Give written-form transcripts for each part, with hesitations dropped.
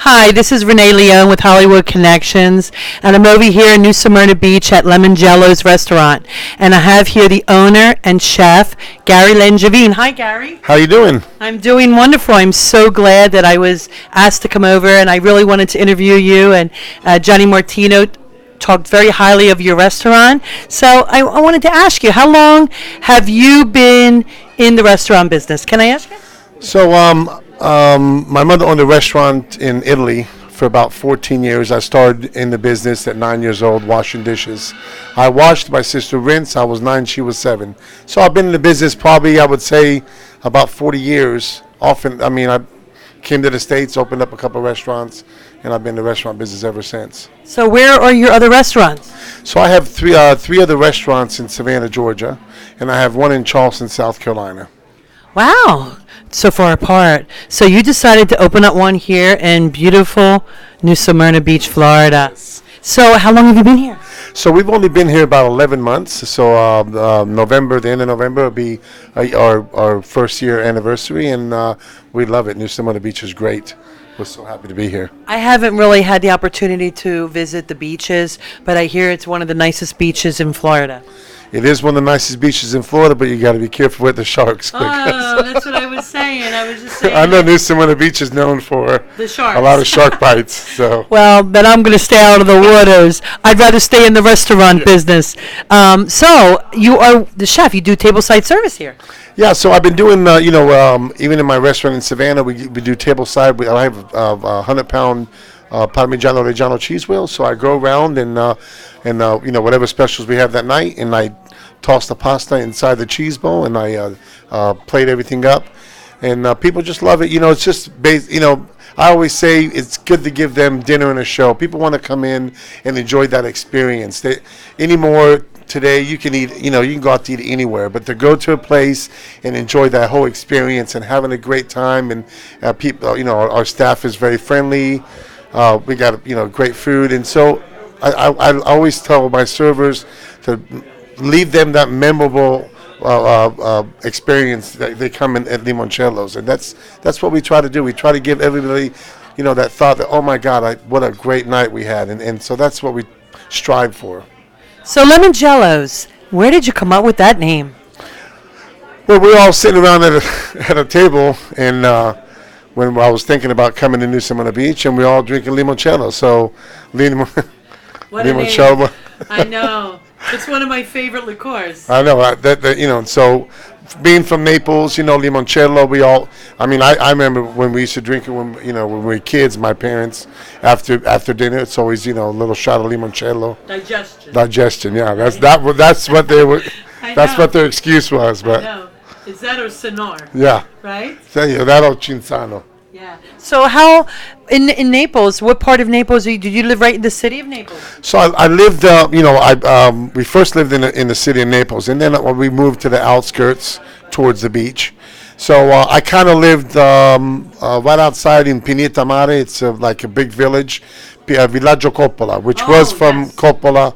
Hi, this is Renee Leone with Hollywood Connections, and I'm over here in New Smyrna Beach at Lemon Jello's restaurant, and I have here the owner and chef, Gary Langevin. Hi, Gary. How you doing? I'm doing wonderful. I'm so glad that I was asked to come over, and I really wanted to interview you, and Johnny Martino talked very highly of your restaurant. So I wanted to ask you, how long have you been in the restaurant business? Can I ask you? So, my mother owned a restaurant in Italy for about 14 years. I started in the business at 9 years old, washing dishes. I watched my sister rinse. I was 9, she was 7. So I've been in the business probably, I would say, about 40 years. Often, I came to the States, opened up a couple of restaurants, and I've been in the restaurant business ever since. So where are your other restaurants? So I have three other restaurants in Savannah, Georgia, and I have one in Charleston, South Carolina. Wow, so far apart. So you decided to open up one here in beautiful New Smyrna Beach, Florida. So how long have you been here? So we've only been here about 11 months. So November, the end of November, will be our first year anniversary, and we love it. New Smyrna Beach is great. We're so happy to be here. I haven't really had the opportunity to visit the beaches, but I hear it's one of the nicest beaches in Florida. It is one of the nicest beaches in Florida, but you got to be careful with the sharks. Oh, that's what I was saying. I was just saying. I know New Smyrna Beach is known for the sharks. A lot of shark bites. So. Well, then I'm going to stay out of the waters. I'd rather stay in the restaurant business. So you are the chef. You do tableside service here. Yeah, so I've been doing, even in my restaurant in Savannah, we do tableside. I have a 100-pound Parmigiano Reggiano cheese wheel, so I go around and whatever specials we have that night, and I toss the pasta inside the cheese bowl, and I plate everything up, and people just love it. It's just I always say it's good to give them dinner and a show. People want to come in and enjoy that experience. Anymore today, you can eat, you can go out to eat anywhere, but to go to a place and enjoy that whole experience and having a great time, and people, our staff is very friendly. We got great food, and so I always tell my servers to leave them that memorable experience that they come in at Limoncello's, and that's what we try to do. We try to give everybody, that thought that, oh my God, what a great night we had, and so that's what we strive for. So Limoncello's, where did you come up with that name? Well, we were all sitting around at a table, and when I was thinking about coming to New Smyrna Beach, and we all drinking limoncello. So, limoncello. I know. It's one of my favorite liqueurs. I know So, being from Naples, limoncello. I remember when we used to drink it when we were kids. My parents, after dinner, it's always a little shot of limoncello. Digestion. Yeah, that's what they were. That's what their excuse was. But. I know. Is that or Sonor? Yeah. Right? That or Cinzano. Yeah. So how, in Naples, what part of Naples did you live right in the city of Naples? So I lived, we first lived in the city of Naples, and then we moved to the outskirts towards the beach. So I kind of lived right outside in Pineta Mare. It's like a big village, Villaggio Coppola, which was from Coppola.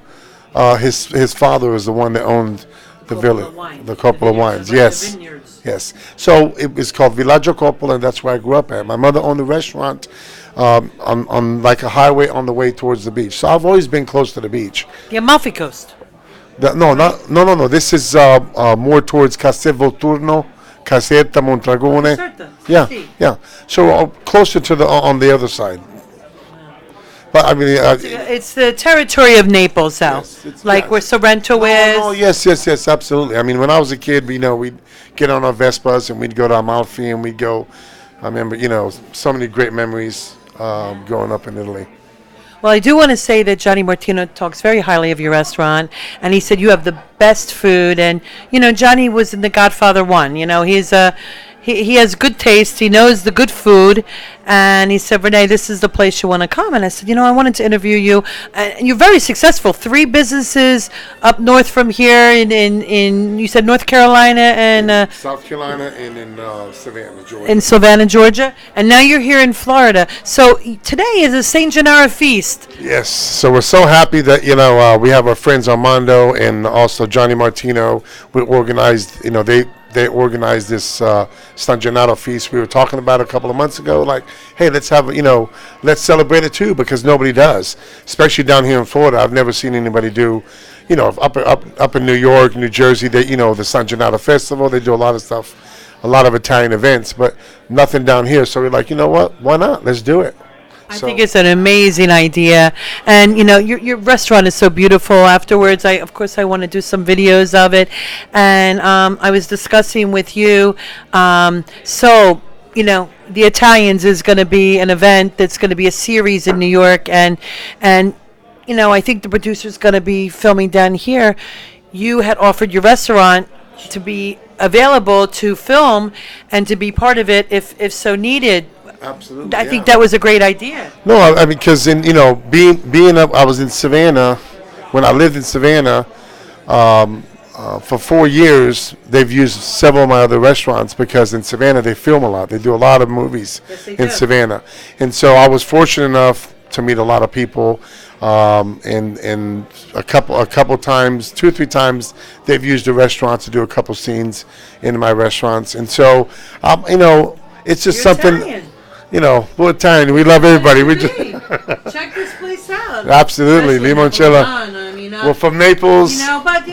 His father was the one that owned the village, the Coppola Wines. Yes. Yes. So it was called Villaggio Coppola, and that's where I grew up at. My mother owned a restaurant on like a highway on the way towards the beach. So I've always been close to the beach. The Amalfi Coast. No. This is more towards Castel Volturno, Caserta, Mondragone. Yeah. So closer to on the other side. But it's the territory of Naples, though, where Sorrento is. Oh, yes, absolutely. When I was a kid, we'd get on our Vespas and we'd go to Amalfi and we'd go. I remember, so many great memories growing up in Italy. Well, I do want to say that Johnny Martino talks very highly of your restaurant, and he said you have the best food. And Johnny was in The Godfather 1. He's He has good taste. He knows the good food. And he said, Renee, this is the place you want to come. And I said, I wanted to interview you. And you're very successful. 3 businesses up north from here in you said North Carolina and South Carolina and in Savannah, Georgia. In Savannah, Georgia. And now you're here in Florida. So today is a St. Gennaro feast. Yes. So we're so happy that, we have our friends Armando and also Johnny Martino. We organized, they organized this San Gennaro feast we were talking about a couple of months ago. Like, hey, let's have, let's celebrate it too, because nobody does, especially down here in Florida. I've never seen anybody do, up in New York, New Jersey, the San Gennaro Festival, they do a lot of stuff, a lot of Italian events, but nothing down here. So we're like, you know what? Why not? Let's do it. I think it's an amazing idea, and your restaurant is so beautiful. Afterwards, of course I want to do some videos of it, and I was discussing with you. So the Italians is going to be an event that's going to be a series in New York, and I think the producer's going to be filming down here. You had offered your restaurant to be available to film and to be part of it if so needed. Absolutely. I think that was a great idea. No, I mean, because being up, I was in Savannah when I lived in Savannah for 4 years. They've used several of my other restaurants because in Savannah they film a lot. They do a lot of movies in Savannah, and so I was fortunate enough to meet a lot of people. And a couple times, 2 or 3 times, they've used the restaurant to do a couple scenes in my restaurants, and so it's just You're something. Italian. We're Italian. We love everybody. We just Check this place out. absolutely Especially limoncello. Napoletano, I mean, We're from Naples. but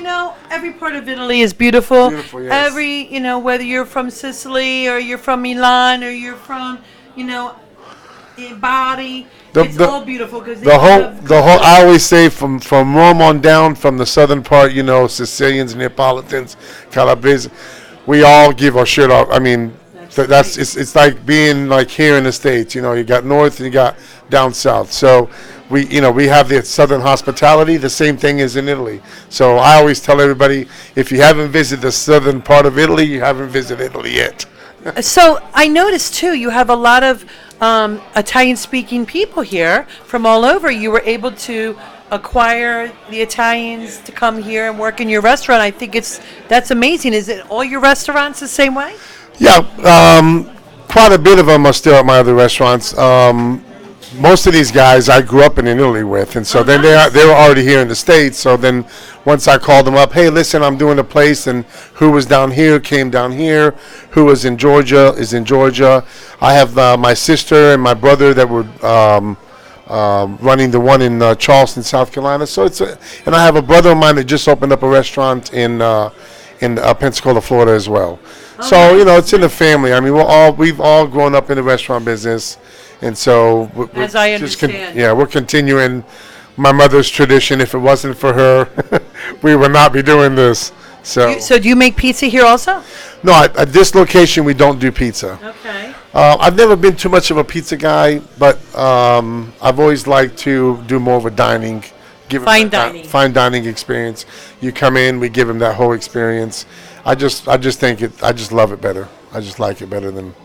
every part of Italy is beautiful. Beautiful, yes. Whether you're from Sicily or you're from Milan or you're from, Bari, it's all beautiful because The whole. I always say from Rome on down, from the southern part, Sicilians, Neapolitans, Calabrese, we all give our shit off. I mean, it's like being like here in the States. You got north and you got down south. So we have the southern hospitality. The same thing is in Italy. So I always tell everybody, if you haven't visited the southern part of Italy, you haven't visited Italy yet. So I noticed too, you have a lot of Italian-speaking people here from all over. You were able to acquire the Italians to come here and work in your restaurant. I think that's amazing. Is it all your restaurants the same way? Yeah, quite a bit of them are still at my other restaurants. Most of these guys I grew up in Italy with, and so then they were already here in the States. So then once I called them up, hey, listen, I'm doing a place, and who was down here came down here. Who was in Georgia is in Georgia. I have my sister and my brother that were running the one in Charleston, South Carolina. So and I have a brother of mine that just opened up a restaurant in Pensacola, Florida as well. So it's in the family. I mean, we've all grown up in the restaurant business, and so As I understand. we're continuing my mother's tradition. If it wasn't for her, we would not be doing this. So do you make pizza here also? no, at this location we don't do pizza. Okay. I've never been too much of a pizza guy, but I've always liked to do more of a dining. Fine dining. Fine dining experience. You come in, we give them that whole experience. I just love it better. I just like it better than.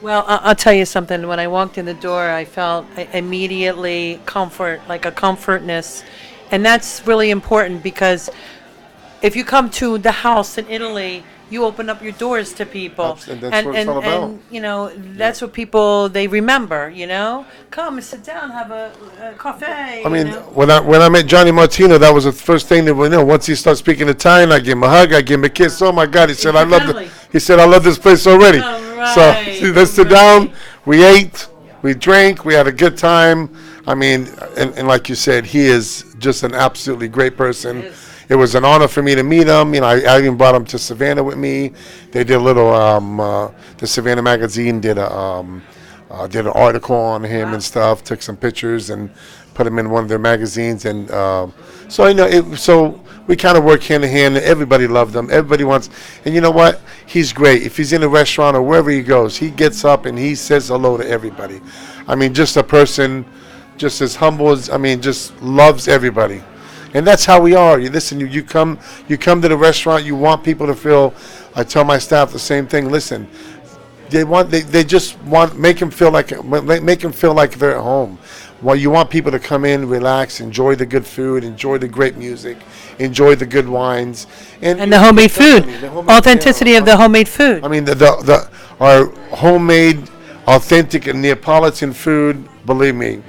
Well, I'll tell you something. When I walked in the door, I felt immediately comfort, like a comfortness. And that's really important because if you come to the house in Italy, you open up your doors to people. And that's what it's all about. And that's what people, they remember, Come and sit down, have a cafe. I mean, when I met Johnny Martino, that was the first thing that once he started speaking Italian, I gave him a hug, I gave him a kiss. Oh my God, he said, I love this place already. All So right. let's sit down. We ate, we drank, we had a good time. I mean, and like you said, he is just an absolutely great person. It was an honor for me to meet him. I even brought him to Savannah with me. They did a little. The Savannah magazine did an article on him and stuff. Took some pictures and put him in one of their magazines. And so we kind of work hand in hand. Everybody loved him. Everybody wants. And you know what? He's great. If he's in a restaurant or wherever he goes, he gets up and he says hello to everybody. I mean, just a person, just as humble as. Just loves everybody. And that's how we are. You listen. You come to the restaurant. You want people to feel. I tell my staff the same thing. Listen, they just want make them feel like they're at home. Well, you want people to come in, relax, enjoy the good food, enjoy the great music, enjoy the good wines, and the homemade food, authenticity of the homemade food. I mean, our homemade, authentic Neapolitan food. Believe me,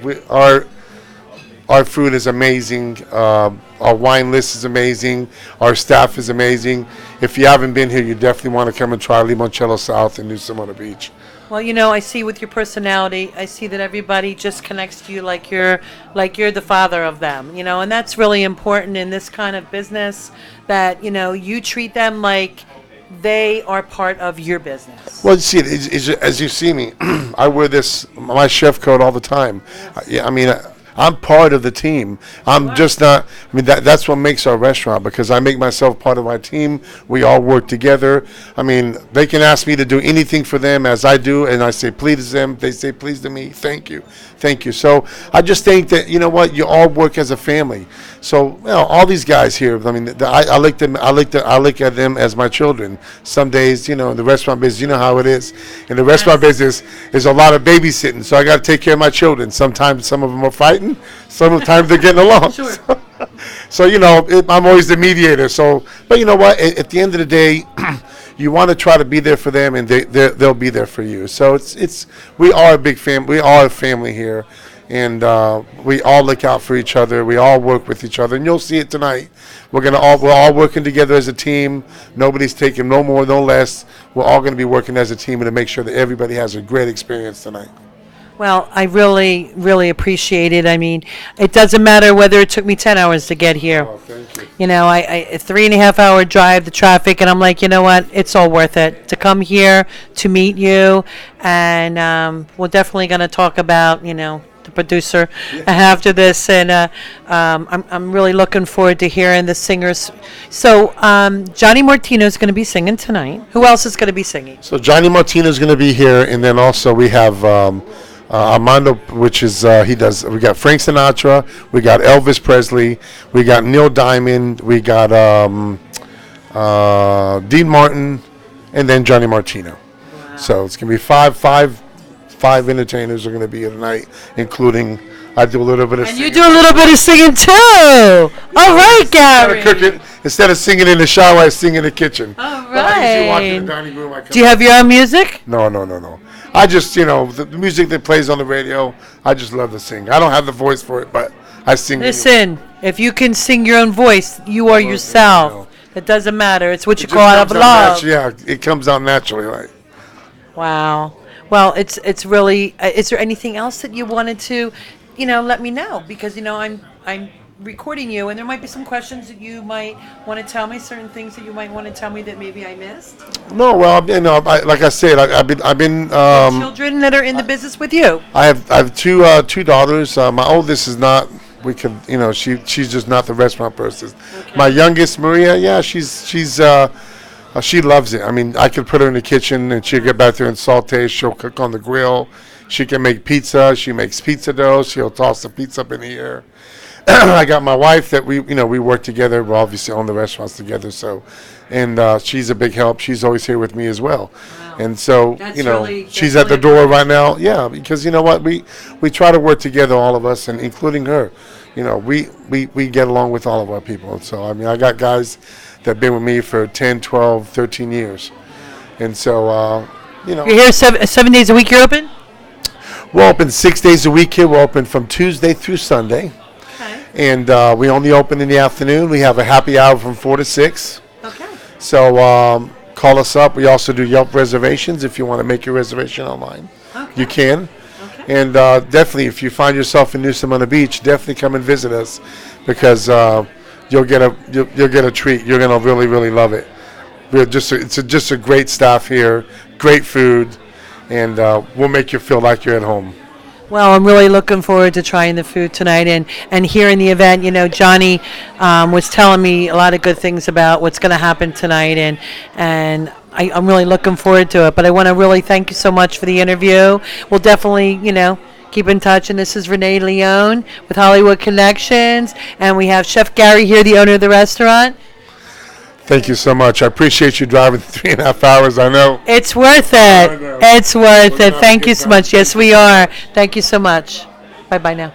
our food is amazing. Our wine list is amazing. Our staff is amazing. If you haven't been here, you definitely want to come and try Limoncello South in New Simona Beach. Well, I see with your personality, I see that everybody just connects to you like you're the father of them, and that's really important in this kind of business that, you treat them like they are part of your business. Well, you see, as you see me, I wear my chef coat all the time. I mean, I'm part of the team. I'm just not. I mean, that's what makes our restaurant, because I make myself part of my team. We all work together. I mean, they can ask me to do anything for them as I do, and I say please to them. They say please to me. Thank you, thank you. So I just think that you all work as a family. So all these guys here. I mean, I like them. I look at them as my children. Some days, in the restaurant business, you know how it is. In the restaurant business, there's a lot of babysitting, so I got to take care of my children. Sometimes some of them are fighting. Sometimes they're getting along. Sure. So I'm always the mediator. So, but you know what? At the end of the day, you want to try to be there for them, and they'll be there for you. So we are a big family. We are a family here, and we all look out for each other. We all work with each other, and you'll see it tonight. We're all working together as a team. Nobody's taking no more, no less. We're all going to be working as a team to make sure that everybody has a great experience tonight. Well, I really, really appreciate it. I mean, it doesn't matter whether it took me 10 hours to get here. Oh, thank you. A 3.5-hour drive, the traffic, and I'm like, you know what? It's all worth it to come here, to meet you, and we're definitely going to talk about, the producer after this, and I'm really looking forward to hearing the singers. So Johnny Martino is going to be singing tonight. Who else is going to be singing? So Johnny Martino is going to be here, and then also we have Armando, which is we got Frank Sinatra, we got Elvis Presley, we got Neil Diamond, we got Dean Martin, and then Johnny Martino. Wow. So it's gonna be five entertainers are gonna be here tonight, including I do a little bit of and singing. You do a little bit of singing too. All right, Gary. Instead of singing in the shower, I sing in the kitchen. All But I usually walk in the right. dining room, I come Do you have your own music? No. I just, the music that plays on the radio, I just love to sing. I don't have the voice for it, but I sing. Listen, if you can sing your own voice, you are yourself. It doesn't matter. It's what you It call out just of comes out love. Yeah, it comes out naturally. Like, Wow. Well, it's really. Is there anything else that you wanted to, let me know? Because I'm recording you, and there might be some questions that you might want to tell me, certain things that you might want to tell me that maybe I missed. no, well, like I said, I've been. Children that are in the business with you. I have two daughters. My oldest is not. We could, she's just not the restaurant person. Okay. My youngest, Maria, yeah, she loves it. I mean, I could put her in the kitchen and she'll get back there and saute. She'll cook on the grill. She can make pizza. She makes pizza dough. She'll toss the pizza up in the air. I got my wife that we work together. We obviously own the restaurants together. So, and she's a big help. She's always here with me as well. Wow. And so, That's she's at the really door right now. Yeah, because you know what? We try to work together, all of us, and including her. We get along with all of our people. So, I mean, I got guys that have been with me for 10, 12, 13 years. And so, You're here 7 days a week. You're open. we're open 6 days a week here. We're open from Tuesday through Sunday. Okay. And we only open in the afternoon. We have a happy hour from 4 to 6. Okay. So call us up. We also do Yelp reservations. If you want to make your reservation online, Okay. you can. Okay. And definitely, if you find yourself in New Simona Beach, definitely come and visit us, because you'll get a treat. You're gonna really, really love it. It's just a great staff here, great food, and we'll make you feel like you're at home. Well, I'm really looking forward to trying the food tonight and here in the event. Johnny was telling me a lot of good things about what's going to happen tonight, and I'm really looking forward to it. But I want to really thank you so much for the interview. We'll definitely, keep in touch. And this is Renee Leone with Hollywood Connections, and we have Chef Gary here, the owner of the restaurant. Thank you so much. I appreciate you driving 3.5 hours. I know. It's worth it. I know. It's worth We're it. gonna Thank have a you good so time. much. Yes, we are. Thank you so much. Bye-bye now.